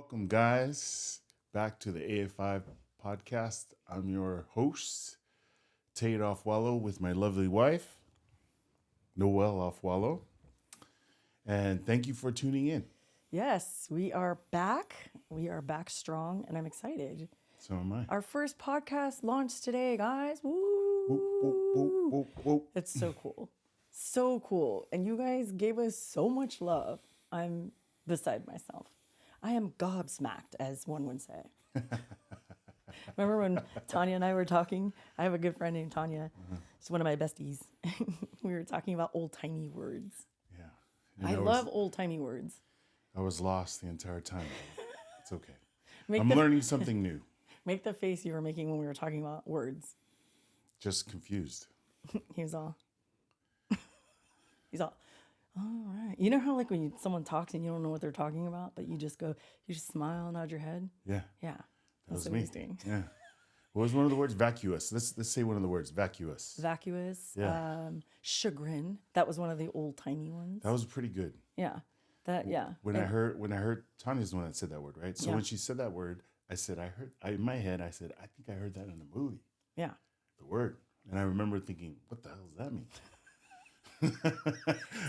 Welcome, guys, back to the AF5 podcast. I'm your host, Tait with my lovely wife, Noelle Offwallow. And thank you for tuning in. Yes, we are back. We are back strong, and I'm excited. So am I. Our first podcast launched today, guys. Woo! Whoop, whoop, whoop, whoop, whoop. It's so cool. So cool. And you guys gave us so much love. I'm beside myself. I am gobsmacked, as one would say. Remember when Tanya and I were talking? I have a good friend named Tanya. She's one of my besties. We were talking about old-timey words. Yeah. I love old-timey words. I was lost the entire time. It's okay. Make I'm the- learning something new. Make the face you were making when we were talking about words. Just confused. He was all, all right. You know how like when someone talks and you don't know what they're talking about, but you just smile, nod your head? Yeah. Yeah. That was That's what me. he was doing. Yeah. What was one of the words? Vacuous. Let's say one of the words. Vacuous. Vacuous, Yeah. chagrin. That was one of the old-timey ones. That was pretty good. Yeah. Yeah. When I heard Tanya's the one that said that word, right? So Yeah. when she said that word, I said, in my head, I said, I think I heard that in a movie. Yeah. The word. And I remember thinking, what the hell does that mean?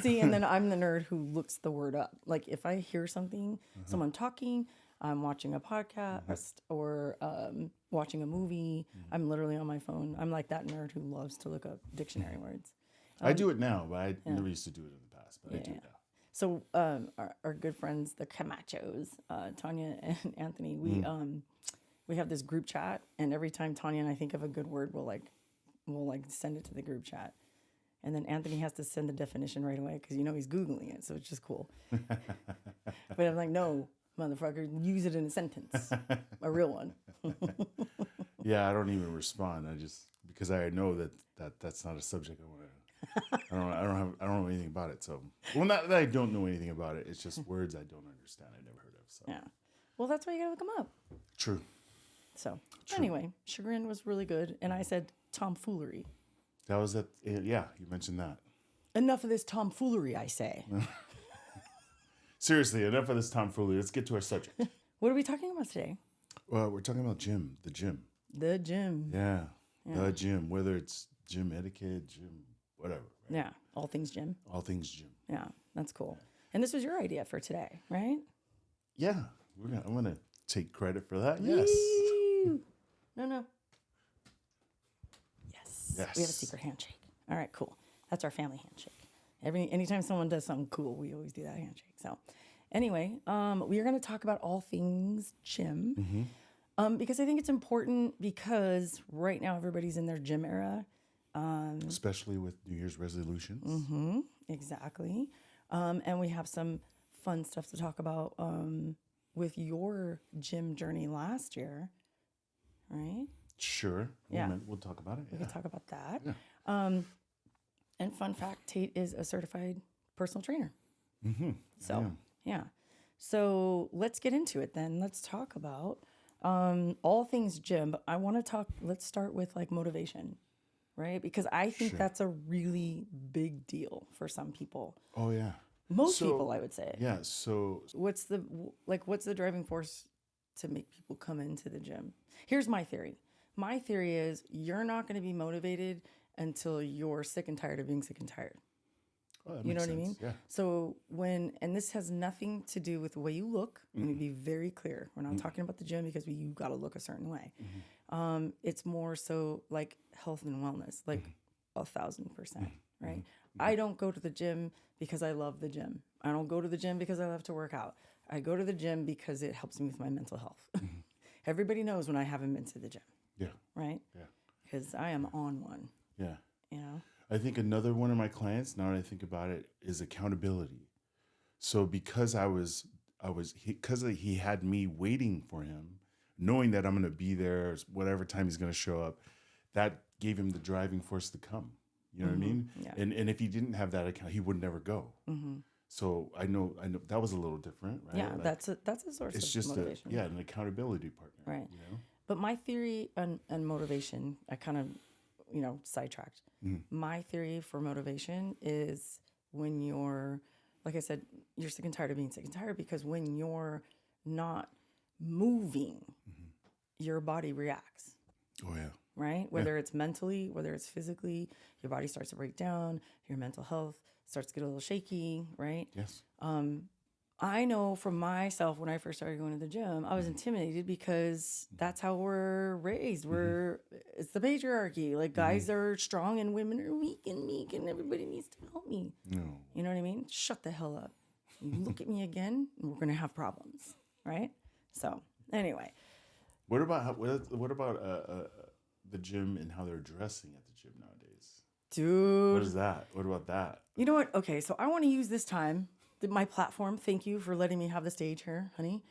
See, and then I'm the nerd who looks the word up. Like if I hear something, someone talking, I'm watching a podcast or watching a movie, I'm literally on my phone. I'm like that nerd who loves to look up dictionary words. I do it now, but I never used to do it in the past, but I do it now. So our good friends, the Camachos, Tanya and Anthony, we have this group chat, and every time Tanya and I think of a good word, we'll send it to the group chat, and then Anthony has to send the definition right away because he's Googling it, so it's just cool. But I'm like, no, motherfucker, use it in a sentence, a real one. Yeah, I don't even respond. I just because I know that's not a subject I want to. I don't know anything about it. So, well, not that I don't know anything about it. It's just words I don't understand. I never heard of. So. Yeah. Well, that's why you gotta look them up. True. So anyway, chagrin was really good, and I said tomfoolery. That was it. Yeah, you mentioned that. Enough of this tomfoolery, I say. Seriously, enough of this tomfoolery. Let's get to our subject. What are we talking about today? Well, we're talking about the gym. The gym. Yeah, the gym. Whether it's gym etiquette, gym, whatever. Right? Yeah, all things gym. All things gym. Yeah, that's cool. And this was your idea for today, right? Yeah, I'm gonna take credit for that. Yes. Woo! No. Yes. Yes. We have a secret handshake. All right, cool. That's our family handshake. Anytime someone does something cool, we always do that handshake. So, anyway, we are going to talk about all things gym, because I think it's important because right now everybody's in their gym era. Especially with New Year's resolutions. Mm-hmm, exactly. And we have some fun stuff to talk about with your gym journey last year, right? Sure. Yeah. We'll talk about it. We Yeah. can talk about that. Yeah. And fun fact, Tait is a certified personal trainer. Mm-hmm. So, yeah. So let's get into it then. Let's talk about all things gym. But let's start with like motivation, right? Because I think that's a really big deal for some people. Oh yeah. Most people, I would say. Yeah. So What's the driving force to make people come into the gym? Here's my theory. My theory is you're not going to be motivated until you're sick and tired of being sick and tired. You know what I mean? Yeah. So and this has nothing to do with the way you look. Let me be very clear. We're not talking about the gym because you got to look a certain way. It's more so like health and wellness, like 1,000%, right? I don't go to the gym because I love the gym. I don't go to the gym because I love to work out. I go to the gym because it helps me with my mental health. Everybody knows when I haven't been to the gym. Yeah. Right? Yeah. Because I am on one. Yeah. You know? I think another one of my clients, now that I think about it, is accountability. So because he had me waiting for him, knowing that I'm going to be there whatever time he's going to show up, that gave him the driving force to come. You know what I mean? Yeah. And if he didn't have that account, he would never go. So I know that was a little different, right? Yeah, Like, that's a source it's of just motivation. an accountability partner. Right. You know? But my theory and motivation, I kind of, sidetracked. My theory for motivation is when you're, like I said, you're sick and tired of being sick and tired because when you're not moving, your body reacts. Oh yeah. Right? Whether it's mentally, whether it's physically, your body starts to break down, your mental health starts to get a little shaky, right? Yes. I know from myself when I first started going to the gym, I was intimidated because that's how we're raised. It's the patriarchy. Like guys are strong and women are weak and meek and everybody needs to help me. No. You know what I mean? Shut the hell up. You look at me again and we're going to have problems, right? So anyway. What about the gym and how they're dressing at the gym nowadays? Dude. What is that? What about that? You know what? Okay, so I want to use this time, my platform. Thank you for letting me have the stage here, honey.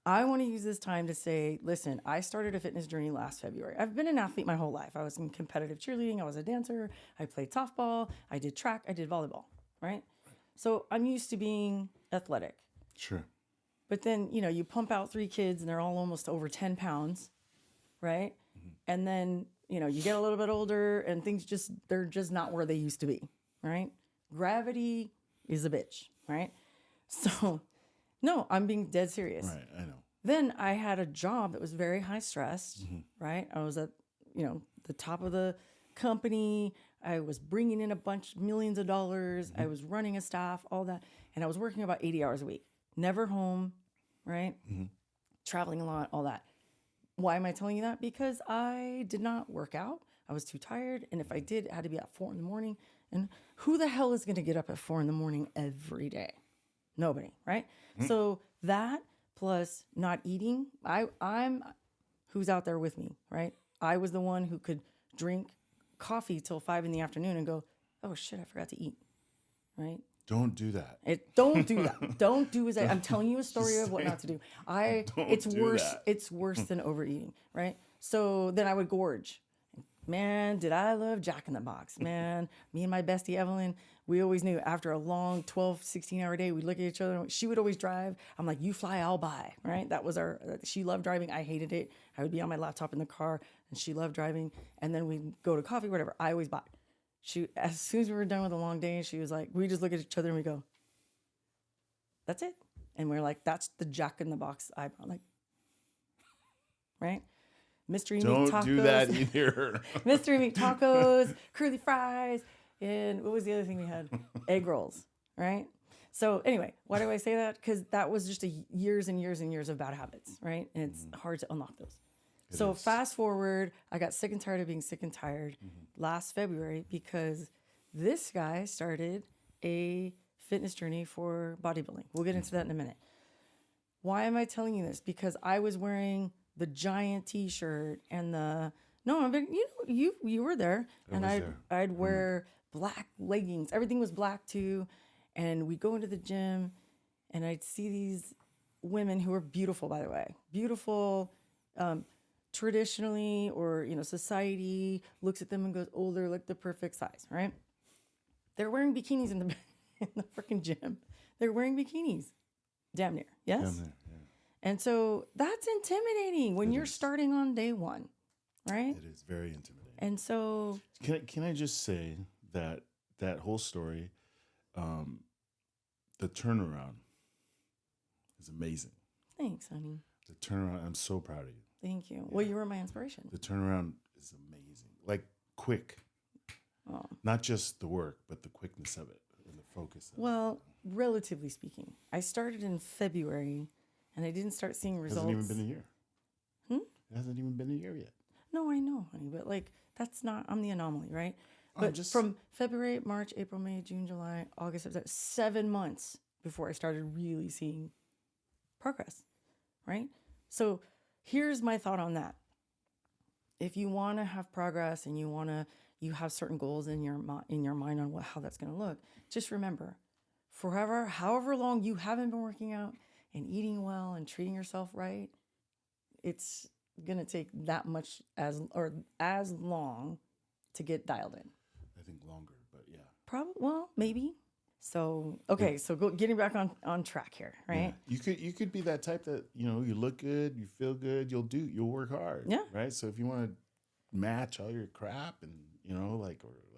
I want to use this time to say, listen, I started a fitness journey last February. I've been an athlete my whole life. I was in competitive cheerleading. I was a dancer. I played softball. I did track. I did volleyball, right? So I'm used to being athletic. Sure. But then, you know, you pump out 3 kids and they're all almost over 10 pounds, right? And then, you know, you get a little bit older and they're just not where they used to be, right? Gravity is a bitch, right? So, no, I'm being dead serious. Right, I know. Then I had a job that was very high stressed, right? I was at, you know, the top of the company. I was bringing in millions of dollars. I was running a staff, all that. And I was working about 80 hours a week. Never home, right? Traveling a lot, all that. Why am I telling you that? Because I did not work out. I was too tired. And if I did, it had to be at 4 a.m. And who the hell is going to get up at 4 a.m. every day? Nobody, right? So that plus not eating, I'm who's out there with me, right? I was the one who could drink coffee till 5 p.m. and go, oh shit, I forgot to eat, right? Don't do that. Don't do that. Don't do as I'm telling you a story of what not to do. It's worse. That. It's worse than overeating, right? So then I would gorge. Man, did I love Jack in the Box, man. Me and my bestie Evelyn, we always knew after a long 12, 16-hour day, we'd look at each other. And she would always drive. I'm like, you fly, I'll buy, right? That was she loved driving. I hated it. I would be on my laptop in the car and she loved driving. And then we'd go to coffee, whatever. I always bought. As soon as we were done with a long day, she was like, we just look at each other and we go, that's it. And we're like, that's the Jack in the Box eyebrow. Like, right? Mystery meat tacos. Don't do that either. Mystery meat tacos, curly fries, and what was the other thing we had? Egg rolls, right? So anyway, why do I say that? Because that was just years and years and years of bad habits, right? And it's hard to unlock those. So fast forward, I got sick and tired of being sick and tired last February because this guy started a fitness journey for bodybuilding. We'll get into that in a minute. Why am I telling you this? Because I was wearing the giant T-shirt and you were there, and I'd wear black leggings. Everything was black too, and we'd go into the gym, and I'd see these women who were beautiful, by the way, beautiful. Traditionally, or society looks at them and goes, "Oh, they're like the perfect size," right? They're wearing bikinis in the freaking gym. They're wearing bikinis, damn near, yes. Damn near, yeah. And so that's intimidating when you're starting on day one, right? It is very intimidating. And so, can I just say that whole story, the turnaround is amazing. Thanks, honey. The turnaround, I'm so proud of you. Thank you. Yeah. Well, you were my inspiration. The turnaround is amazing. Like quick. Oh. Not just the work, but the quickness of it and the focus of it. Relatively speaking, I started in February and I didn't start seeing results. It hasn't even been a year. It hasn't even been a year yet. No, I know, honey, but I'm the anomaly, right? But from February, March, April, May, June, July, August, September, 7 months before I started really seeing progress, right? So here's my thought on that. If you want to have progress and you have certain goals in your mind on how that's going to look, just remember, however long you haven't been working out and eating well and treating yourself right, it's going to take that much as long to get dialed in. I think longer, but yeah. Maybe. So, okay, so getting back on track here, right? Yeah. You could be that type that, you look good, you feel good, you'll work hard. Yeah. Right? So if you want to match all your crap and,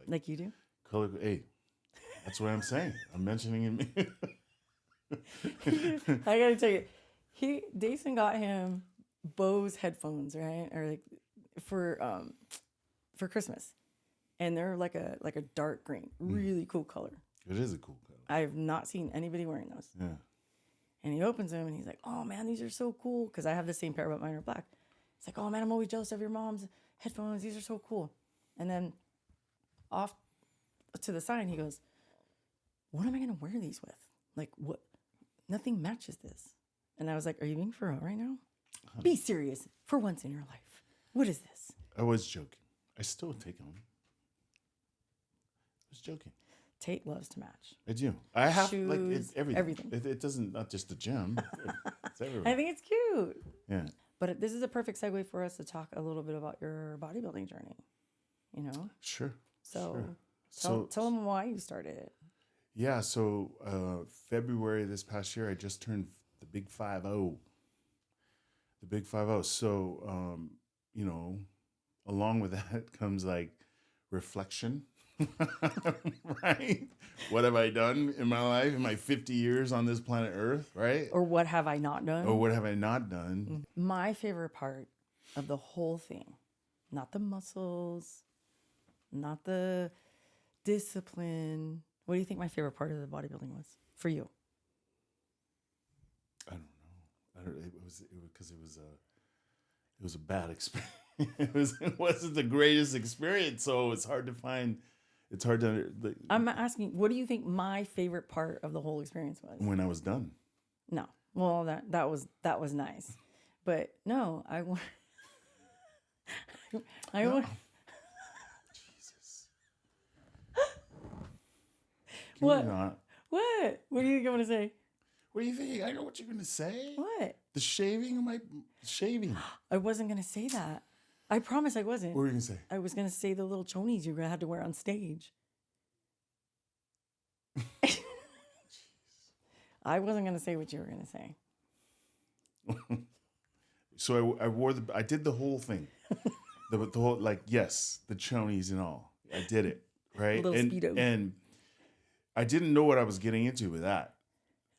like you do. Color, hey, that's what I'm saying. I'm mentioning it. I got to tell you, Dason got him Bose headphones, right? Or like for Christmas. And they're like a dark green, really cool color. It is a cool color. I have not seen anybody wearing those. Yeah. And he opens them and he's like, "Oh man, these are so cool." Because I have the same pair, but mine are black. It's like, "Oh man, I'm always jealous of your mom's headphones. These are so cool." And then off to the side, he goes, "What am I gonna wear these with? Like, what? Nothing matches this." And I was like, "Are you being for real right now? Be serious for once in your life. What is this?" I was joking. I still take them. I was joking. Tait loves to match. I do. I have Shoes, like it's everything. everything. It doesn't, not just the gym. It's everything. I think it's cute. Yeah. But this is a perfect segue for us to talk a little bit about your bodybuilding journey. You know? Sure. So, Sure. tell them why you started it. Yeah. So February this past year, I just turned the big 5-0. The big 5-0. So you know, along with that comes like reflection. Right? What have I done in my life, in my 50 years on this planet Earth, right? Or what have I not done? Or what have I not done? My favorite part of the whole thing, not the muscles, not the discipline. What do you think my favorite part of the bodybuilding was for you? I don't know. It was a bad experience. It wasn't the greatest experience, so it's hard to find. It's hard to. I'm asking, what do you think my favorite part of the whole experience was? When I was done. No, well that was nice, but no, I want. Jesus. Can What? we not? What? What do you think I'm gonna say? What do you think? I know what you're gonna say. What? The shaving of my shaving. I wasn't gonna say that. I promise I wasn't. What were you gonna say? I was gonna say the little chonies you're gonna have to wear on stage. I wasn't gonna say what you were gonna say. So I did the whole thing. the whole, like, yes, the chonies and all. I did it, right? Little Speedo. And I didn't know what I was getting into with that.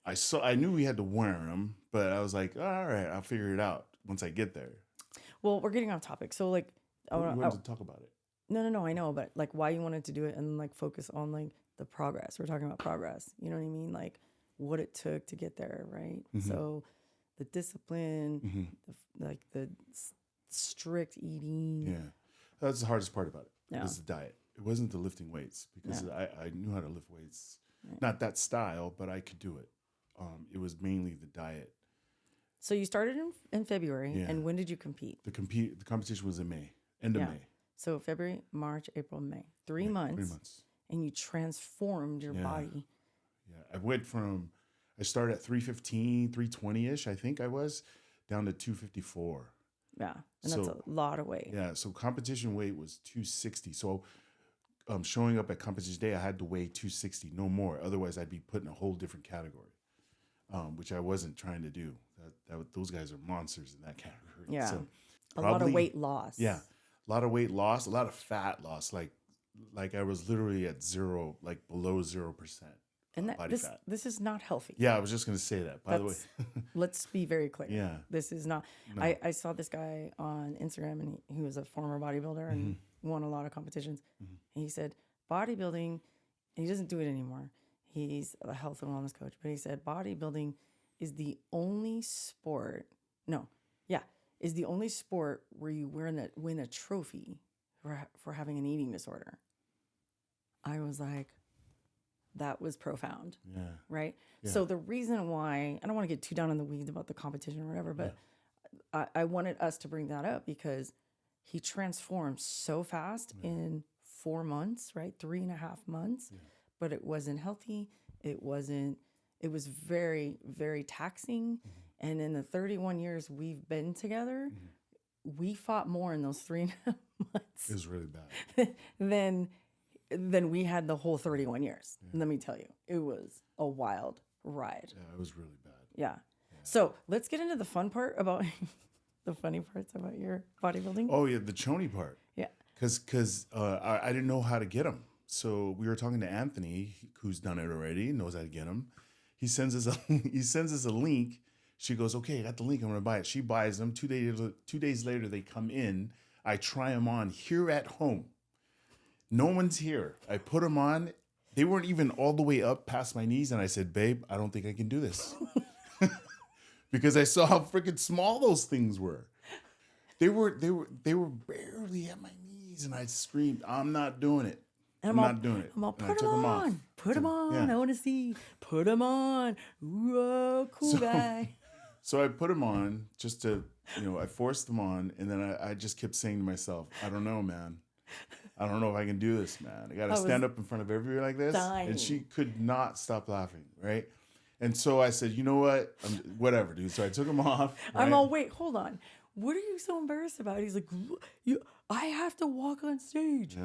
I knew we had to wear them, but I was like, all right, I'll figure it out once I get there. Well, we're getting off topic. So like, We wanted to talk about it. No, I know, but like why you wanted to do it and like focus on like the progress. We're talking about progress. You know what I mean? Like what it took to get there, right? Mm-hmm. So the discipline, the strict eating. Yeah, that's the hardest part about it. Yeah. Was the diet. It wasn't the lifting weights because I knew how to lift weights, not that style, but I could do it. It was mainly the diet. So you started in February, Yeah. and when did you compete? The competition was in May, end of May. So February, March, April, May, 3 months. 3 months. And you transformed your body. Yeah, I started at 315, 320-ish, I think I was, down to 254. Yeah, and that's a lot of weight. Yeah, so competition weight was 260. So showing up at competition day, I had to weigh 260, no more. Otherwise, I'd be put in a whole different category, which I wasn't trying to do. Those guys are monsters in that category. Yeah, so a lot of weight loss. Yeah, a lot of weight loss, a lot of fat loss. Like I was literally at zero, like below 0%. And body fat. This is not healthy. Yeah, I was just going to say that, by the way. Let's be very clear. Yeah. This is not. No. I saw this guy on Instagram, and he was a former bodybuilder and won a lot of competitions. And he said, bodybuilding, and he doesn't do it anymore. He's a health and wellness coach. But he said, bodybuilding is the only sport. Is the only sport where you win a trophy for having an eating disorder. I was like, that was profound. Yeah. Right? Yeah. So the reason why, I don't want to get too down in the weeds about the competition or whatever, but I wanted us to bring that up because he transformed so fast in 4 months, right? 3.5 months, but it wasn't healthy. It was very, very taxing. And in the 31 years we've been together, we fought more in those 3.5 months. It was really bad. than we had the whole 31 years. Let me tell you, it was a wild ride. Yeah, it was really bad. Yeah. So let's get into the fun part about the funny parts about your bodybuilding. Oh yeah, the chony part. Yeah. Because I didn't know how to get them. So we were talking to Anthony, who's done it already, knows how to get them. He sends us a link She goes, okay, I got the link. I'm going to buy it. She buys them. 2 days later, they come in. I try them on here at home. No one's here. I put them on. They weren't even all the way up past my knees. And I said, babe, I don't think I can do this. Because I saw how freaking small those things were. They were barely at my knees. And I screamed, I'm not doing it. I'm not doing it. I'm all, And I put took them 'em off. on. Put them on. Yeah. I want to see. Put them on. Whoa, cool guy. So I put them on just to, I forced them on. And then I just kept saying to myself, I don't know, man. I don't know if I can do this, man. I got to stand up in front of everybody like this. Dying. And she could not stop laughing, right? And so I said, you know what? Whatever, dude. So I took them off. Right? I'm all, wait, hold on. What are you so embarrassed about? He's like, I have to walk on stage.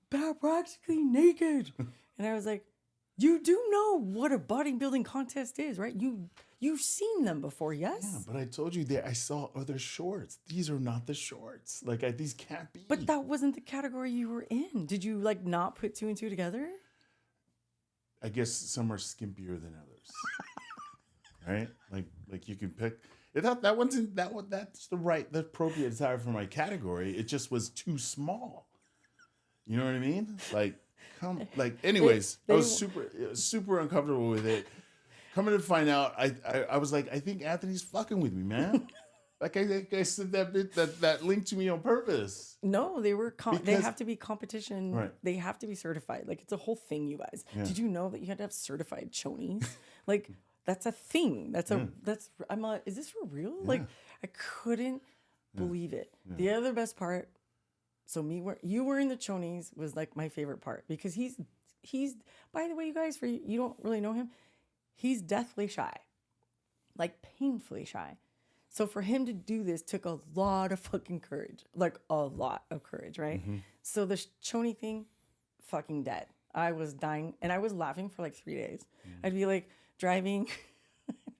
Practically naked. And I was like, you do know what a bodybuilding contest is, right? You've seen them before, yes? Yeah, but I told you that I saw other shorts. These are not the shorts. Like, these can't be. But that wasn't the category you were in. Did you like not put two and two together? I guess some are skimpier than others. Right? Like you can pick. That one's in that one. That's the appropriate size for my category. It just was too small. You know what I mean? Anyways, I was super uncomfortable with it. Coming to find out, I was like, I think Anthony's fucking with me, man. Like I said that link to me on purpose. No, they have to be competition. Right. They have to be certified. Like, it's a whole thing, you guys. Yeah. Did you know that you had to have certified Chonies? Like, that's a thing. Is this for real? Yeah. Like, I couldn't believe it. Yeah. The other best part, you wearing the Chonies was like my favorite part, because he's by the way, you guys, you don't really know him, he's deathly shy, like painfully shy. So for him to do this took a lot of fucking courage, like a lot of courage, right? Mm-hmm. So the Choney thing, fucking dead. I was dying, and I was laughing for like 3 days. Mm-hmm. I'd be like driving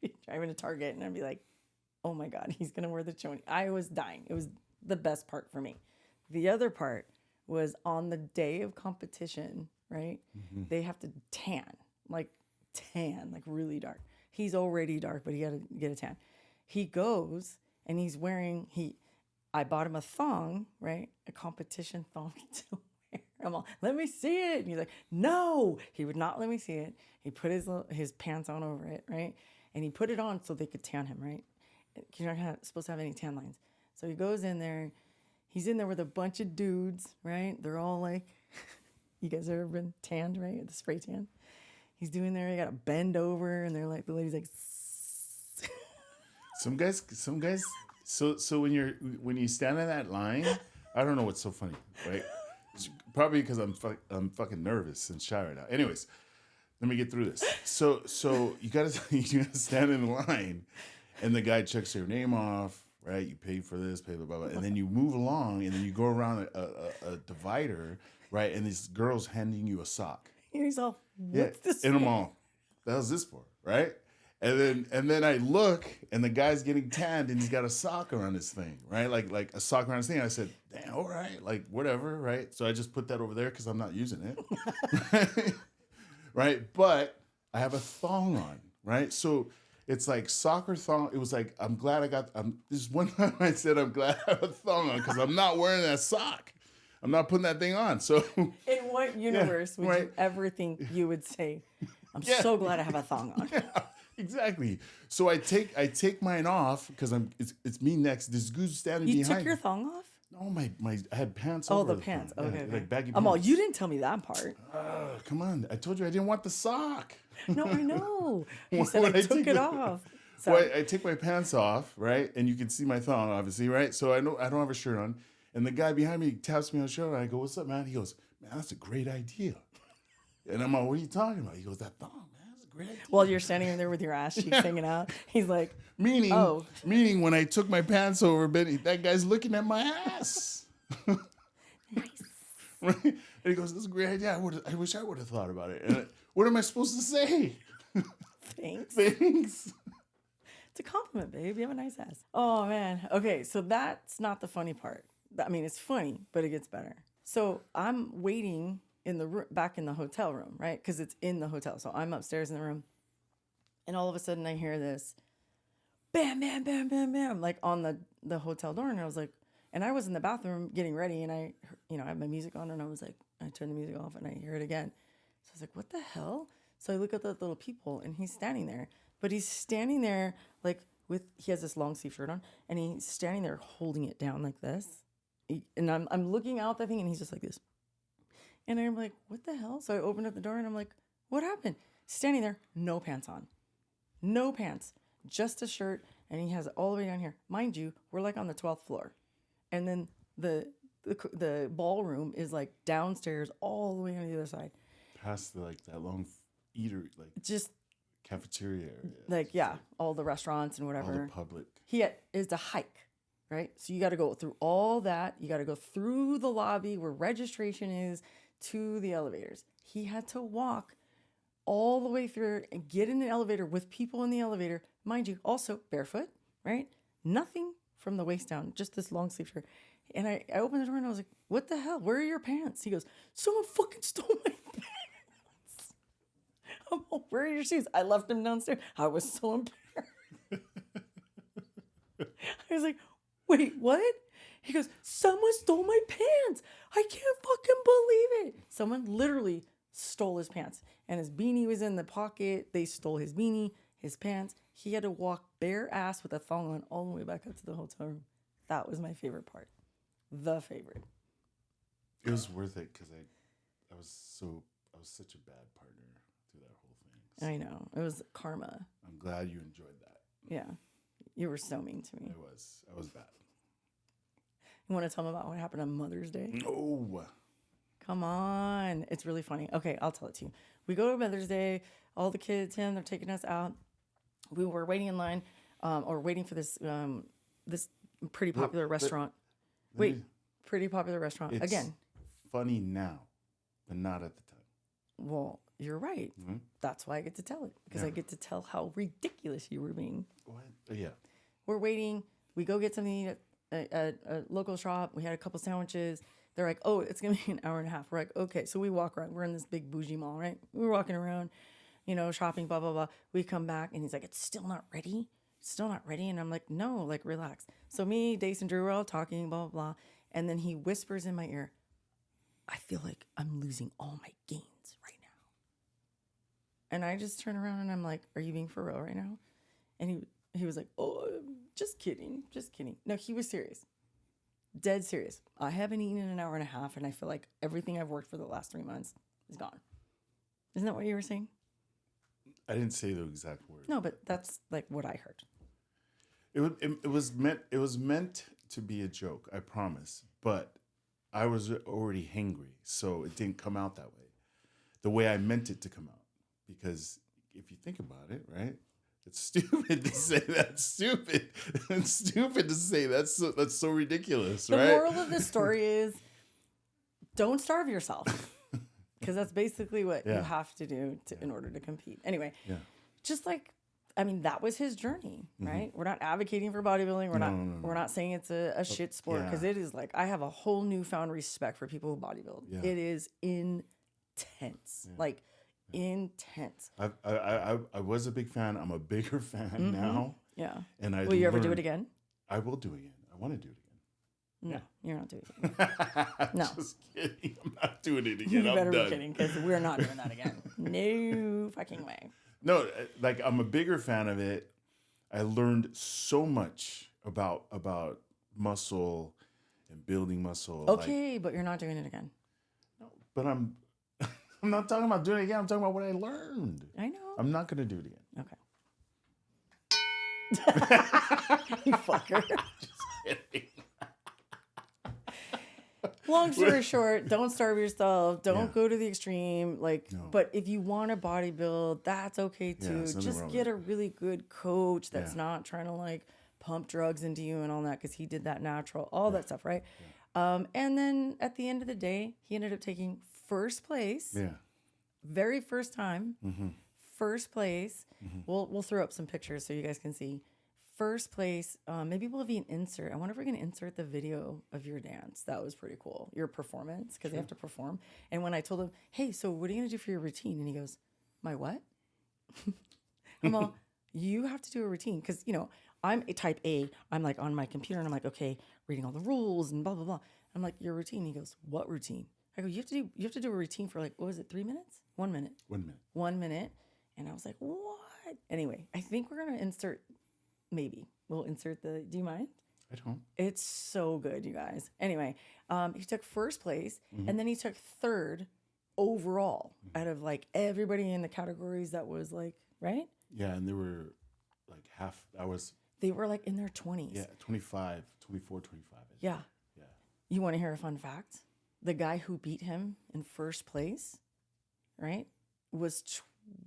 to Target, and I'd be like, oh my God, he's gonna wear the Choney. I was dying. It was the best part for me. The other part was on the day of competition, right? Mm-hmm. They have to tan, like really dark. He's already dark, but he got to get a tan. He goes and he's wearing, I bought him a thong, right? A competition thong to wear. I'm all, let me see it. And he's like, no, he would not let me see it. He put his pants on over it, right? And he put it on so they could tan him, right? You're not supposed to have any tan lines. So he goes in there. He's in there with a bunch of dudes, right? They're all like, you guys ever been tanned, right? The spray tan. He's doing there. He got to bend over, and they're like, the lady's like, Some guys. So when you stand in that line, I don't know what's so funny, right? It's probably because I'm fucking nervous and shy right now. Anyways, let me get through this. So you gotta stand in the line, and the guy checks your name off, right? You pay for this, pay blah blah blah, and then you move along, and then you go around a divider, right? And this girl's handing you a sock. He's all, what's this? And I'm all, the hell's this for, right? And then I look, and the guy's getting tanned, and he's got a sock around his thing, right? Like a sock around his thing. I said, damn, all right, like whatever, right? So I just put that over there because I'm not using it, right? But I have a thong on, right? So it's like soccer thong. It was like, I'm glad I got. This one time I said, I'm glad I have a thong on because I'm not wearing that sock. I'm not putting that thing on. So in what universe would you ever think you would say, I'm so glad I have a thong on? Yeah. Exactly. So I take mine off because it's me next. This goose standing behind. You took your thong off? No, I had pants. Oh, over the pants. Front. Okay, like baggy pants. I'm all, you didn't tell me that part. Come on, I told you I didn't want the sock. No, I know. You said I took it off. So well, I take my pants off, right, and you can see my thong, obviously, right. So I don't have a shirt on, and the guy behind me taps me on the shoulder, and I go, "What's up, man?" He goes, "Man, that's a great idea." And I'm like, "What are you talking about?" He goes, "That thong, man. Great idea." While you're standing there with your ass cheeks hanging out, he's like, meaning when I took my pants over, Benny, that guy's looking at my ass. Nice. Right? And he goes, "That's a great idea. I wish I would have thought about it." And what am I supposed to say? Thanks. Thanks. It's a compliment, babe. You have a nice ass. Oh man. Okay, so that's not the funny part. I mean, it's funny, but it gets better. So I'm waiting in the back in the hotel room, right? Because it's in the hotel. So I'm upstairs in the room, and all of a sudden I hear this, bam, bam, bam, bam, bam, like on the hotel door. And I was like, and I was in the bathroom getting ready, and I had my music on, and I was like, I turned the music off, and I hear it again. So I was like, what the hell? So I look at the little people, and he's standing there, but he's standing there like he has this long sleeve shirt on, and he's standing there holding it down like this. And I'm looking out the thing, and he's just like this. And I'm like, what the hell? So I opened up the door, and I'm like, what happened? Standing there, no pants on. No pants. Just a shirt, and he has it all the way down here. Mind you, we're like on the 12th floor. And then the ballroom is like downstairs all the way on the other side. Past that long eatery, like just cafeteria area. Like, yeah, all the restaurants and whatever. All the public. It's a hike, right? So you got to go through all that. You got to go through the lobby where registration is to the elevators. He had to walk all the way through and get in the elevator with people in the elevator. Mind you, also barefoot, right? Nothing from the waist down, just this long sleeve shirt. And I opened the door and I was like, what the hell? Where are your pants? He goes, someone fucking stole my pants. I'm like, where are your shoes? I left them downstairs. I was so embarrassed. I was like, wait, what? He goes, someone stole my pants. I can't fucking believe it. Someone literally stole his pants. And his beanie was in the pocket. They stole his beanie, his pants. He had to walk bare ass with a thong on all the way back up to the hotel room. That was my favorite part. The favorite. It was worth it because I was such a bad partner through that whole thing. So I know. It was karma. I'm glad you enjoyed that. Yeah. You were so mean to me. I was bad. You want to tell them about what happened on Mother's Day? No. Come on. It's really funny. Okay, I'll tell it to you. We go to Mother's Day. All the kids, they're taking us out. We were waiting in line or waiting for this this pretty popular restaurant. Pretty popular restaurant. It's Again. Funny now, but not at the time. Well, you're right. Mm-hmm. That's why I get to tell it. Because I get to tell how ridiculous you were being. What? Yeah. We're waiting. We go get something to eat at a local shop. We had a couple sandwiches. They're like, oh, it's going to be an hour and a half. We're like, okay. So we walk around. We're in this big bougie mall, right? We're walking around, shopping, blah, blah, blah. We come back, and he's like, it's still not ready? Still not ready? And I'm like, no, like, relax. So me, Dace, and Drew were all talking, blah, blah, blah. And then he whispers in my ear, I feel like I'm losing all my gains right now. And I just turn around, and I'm like, are you being for real right now? And he was like, oh, just kidding. Just kidding. No, he was serious. Dead serious. I haven't eaten in an hour and a half, and I feel like everything I've worked for the last 3 months is gone. Isn't that what you were saying? I didn't say the exact word. No, but that's like what I heard. It was meant to be a joke, I promise. But I was already hangry, so it didn't come out that way. The way I meant it to come out. Because if you think about it, right? It's stupid to say that's stupid. It's stupid to say that's so ridiculous, right? The moral of the story is don't starve yourself. Because that's basically what you have to do in order to compete. Anyway, just like, I mean, that was his journey, right? Mm-hmm. We're not advocating for bodybuilding. We're not saying it's a shit sport, because it is like, I have a whole newfound respect for people who bodybuild. Yeah. It is intense. Yeah. Like, intense. I was a big fan. I'm a bigger fan now. Yeah. And will you ever do it again? I will do it again. I want to do it again. No, you're not doing it again. No. Just kidding. I'm not doing it again. You better be kidding, because we're not doing that again. No fucking way. No, like, I'm a bigger fan of it. I learned so much about muscle and building muscle. Okay, but you're not doing it again. No, but I'm not talking about doing it again. I'm talking about what I learned. I know. I'm not going to do it again. Okay. You fucker. Just kidding. Long story short, don't starve yourself. Don't go to the extreme. But if you want to bodybuild, that's okay too. Just get a really good coach that's not trying to pump drugs into you and all that, because he did that natural, all that stuff, right? Yeah. And then at the end of the day, he ended up taking first place. Yeah. Very first time. Mm-hmm. First place. Mm-hmm. We'll throw up some pictures so you guys can see. First place, maybe we'll even insert. I wonder if we're going to insert the video of your dance. That was pretty cool. Your performance, because they have to perform. And when I told him, hey, so what are you going to do for your routine? And he goes, my what? I'm all, you have to do a routine. Because, I'm a type A. I'm like on my computer and I'm like, okay, reading all the rules and blah, blah, blah. I'm like, your routine. He goes, what routine? I go, you have to do a routine for like, what was it? 3 minutes? 1 minute. 1 minute. 1 minute. And I was like, what? Anyway, I think we're going to insert, maybe we'll insert do you mind? I don't. It's so good, you guys. Anyway, he took first place and then he took third overall out of like everybody in the categories that was like, right? Yeah, and they were like half. They were like in their 20s. Yeah, 25, 24, 25. Yeah. Yeah. You want to hear a fun fact? The guy who beat him in first place, right, was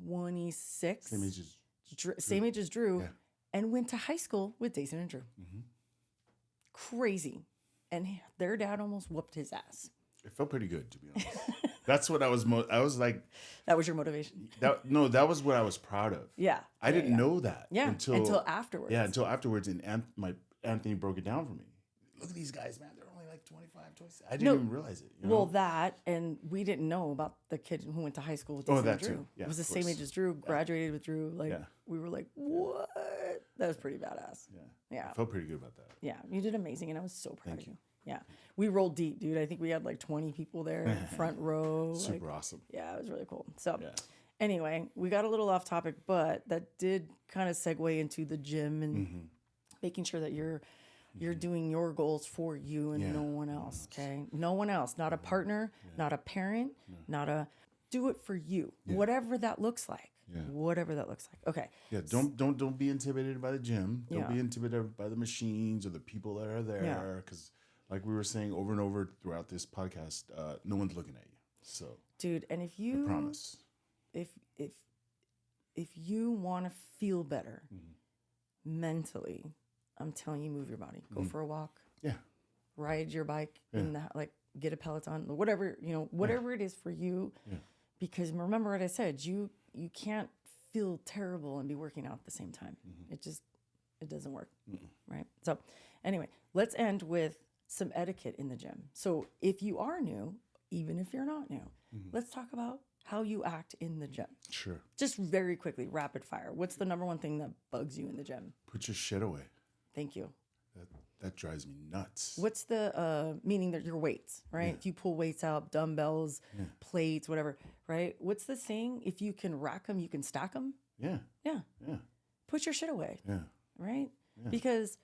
26. Same age as Drew. Yeah. And went to high school with Jason and Drew. Mm-hmm. Crazy. And their dad almost whooped his ass. It felt pretty good, to be honest. That's what I was. I was like, that was your motivation. That was what I was proud of. Yeah. I didn't know that. Yeah. Until afterwards. Yeah, until afterwards, and Anthony broke it down for me. Look at these guys, man. They're only like 25, 26. I didn't even realize it. You know? Well, that, and we didn't know about the kid who went to high school with Jason and Drew. Too. Yeah, it was the same age as Drew. Graduated with Drew. Like we were like, what? That was pretty badass. Yeah. I felt pretty good about that. Yeah, you did amazing, and I was so proud of you. Yeah, we rolled deep, dude. I think we had like 20 people there, front row. Super awesome. Yeah, it was really cool. So, anyway, we got a little off topic, but that did kind of segue into the gym and making sure that you're doing your goals for you and no one else. Okay, no one else. Not a partner, not a parent, not a. Do it for you, whatever that looks like. Yeah. Whatever that looks like. Okay. Yeah. Don't be intimidated by the gym. Don't be intimidated by the machines or the people that are there. Because, like we were saying over and over throughout this podcast, no one's looking at you. So, dude, and if you I promise, if you want to feel better mentally, I'm telling you, move your body. Go for a walk. Yeah. Ride your bike in the get a Peloton, whatever whatever it is for you. Yeah. Because remember what I said, you can't feel terrible and be working out at the same time. It doesn't work, right? So anyway, let's end with some etiquette in the gym. So if you are new, even if you're not new, let's talk about how you act in the gym. Sure. Just very quickly, rapid fire. What's the number one thing that bugs you in the gym? Put your shit away. Thank you. That drives me nuts. What's the meaning that your weights, right? Yeah. If you pull weights out, dumbbells, plates, whatever, right? What's the saying? If you can rack them, you can stack them. Yeah. Yeah. Yeah. Put your shit away. Yeah. Right? Yeah. Because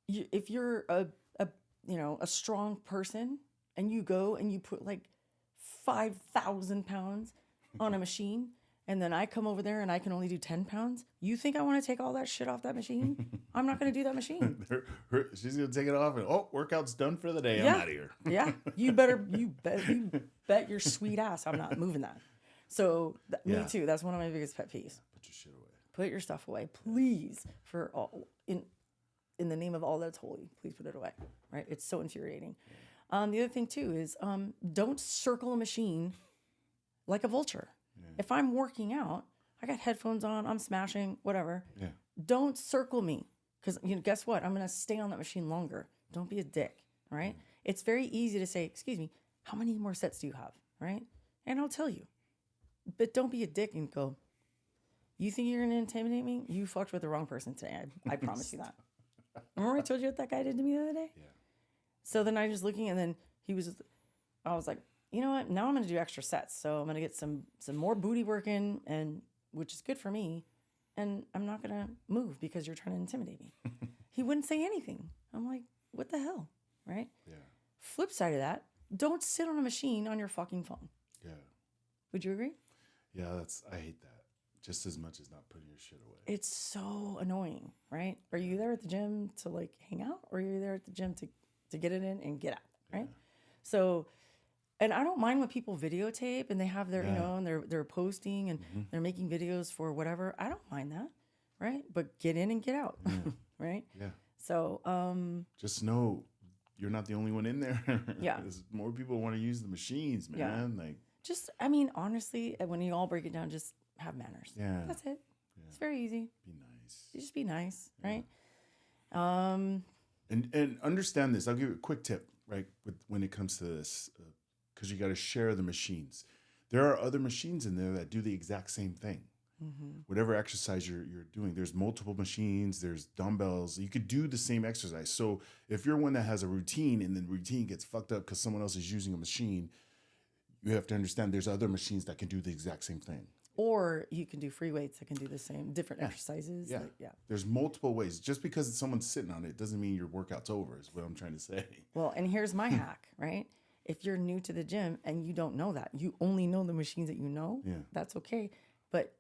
if you're a strong person and you go and you put like 5,000 pounds on a machine, and then I come over there and I can only do 10 pounds, you think I want to take all that shit off that machine? I'm not going to do that machine. She's going to take it off and, workout's done for the day. Yeah. I'm out of here. Yeah. You bet your sweet ass I'm not moving that. So me too. That's one of my biggest pet peeves. Put your shit away. Put your stuff away, please. For all in the name of all that's holy, please put it away. Right? It's so infuriating. The other thing too is don't circle a machine like a vulture. Yeah. If I'm working out, I got headphones on, I'm smashing, whatever. Yeah. Don't circle me, because guess what? I'm gonna stay on that machine longer. Don't be a dick. All right? It's very easy to say, excuse me, how many more sets do you have? Right? And I'll tell you. But don't be a dick and go, you think you're gonna intimidate me? You fucked with the wrong person today. I promise you that. Remember I told you what that guy did to me the other day? Yeah. So then I was looking, and then I was like, you know what? Now I'm going to do extra sets. So I'm going to get some more booty work in, and which is good for me. And I'm not going to move because you're trying to intimidate me. He wouldn't say anything. I'm like, what the hell? Right? Yeah. Flip side of that, don't sit on a machine on your fucking phone. Yeah. Would you agree? Yeah, I hate that just as much as not putting your shit away. It's so annoying, right? Are you there at the gym to like hang out, or are you there at the gym to get it in and get out, right? Yeah. So, and I don't mind when people videotape and they have their, and they're posting and they're making videos for whatever. I don't mind that, right? But get in and get out, right? Yeah. So, just know you're not the only one in there. Yeah. There's more people want to use the machines, man. Yeah. Honestly, when you all break it down, just have manners. Yeah. That's it. Yeah. It's very easy. Be nice. You just be nice, right? And understand this. I'll give you a quick tip, right? When it comes to this, because you got to share the machines. There are other machines in there that do the exact same thing. Whatever exercise you're doing, there's multiple machines, there's dumbbells. You could do the same exercise. So if you're one that has a routine and then routine gets fucked up because someone else is using a machine, you have to understand there's other machines that can do the exact same thing. Or you can do free weights that can do the same, different exercises. Yeah. Like, There's multiple ways. Just because someone's sitting on it doesn't mean your workout's over, is what I'm trying to say. Well, and here's my hack, right? If you're new to the gym and you don't know that, you only know the machines that you know, that's okay. But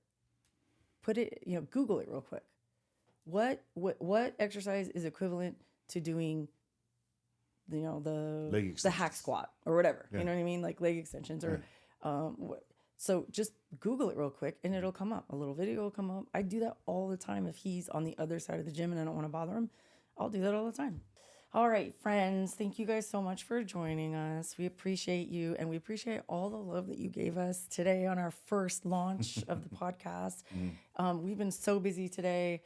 put it, Google it real quick. What exercise is equivalent to doing, the hack squat or whatever? You know what I mean? Like leg extensions or, so just Google it real quick and it'll come up. A little video will come up. I do that all the time. If he's on the other side of the gym and I don't want to bother him, I'll do that all the time. All right, friends, thank you guys so much for joining us. We appreciate you, and we appreciate all the love that you gave us today on our first launch of the podcast. We've been so busy today.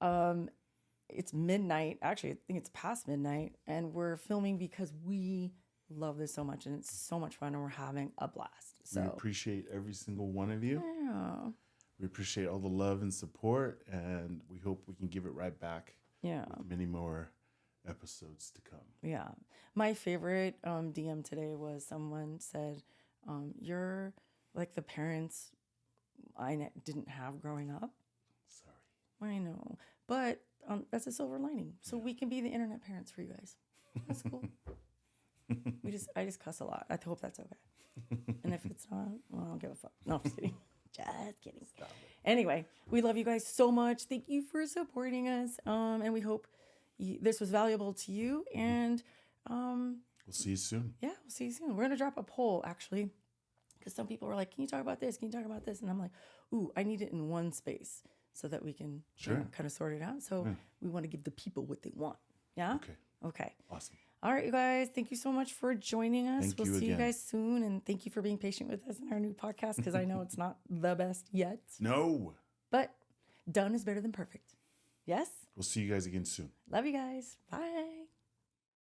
It's midnight. Actually, I think it's past midnight, and we're filming because we love this so much, and it's so much fun, and we're having a blast. So we appreciate every single one of you. Yeah. We appreciate all the love and support, and we hope we can give it right back. Yeah. With many more episodes to come. Yeah. My favorite DM today was someone said, you're like the parents I didn't have growing up. Sorry. I know. But that's a silver lining. So we can be the internet parents for you guys. That's cool. I just cuss a lot. I hope that's okay. And if it's not, well, I don't give a fuck. No, I'm just kidding. Just kidding. Anyway, we love you guys so much. Thank you for supporting us. And we hope this was valuable to you, and we'll see you soon. Yeah, we'll see you soon. We're gonna drop a poll actually, because some people were like, "Can you talk about this? Can you talk about this?" And I'm like, "Ooh, I need it in one space so that we can kind of sort it out." So we want to give the people what they want. Yeah. Okay. Awesome. All right, you guys. Thank you so much for joining us. We'll see you guys soon, and thank you for being patient with us in our new podcast, because I know it's not the best yet. No. But done is better than perfect. Yes? We'll see you guys again soon. Love you guys. Bye.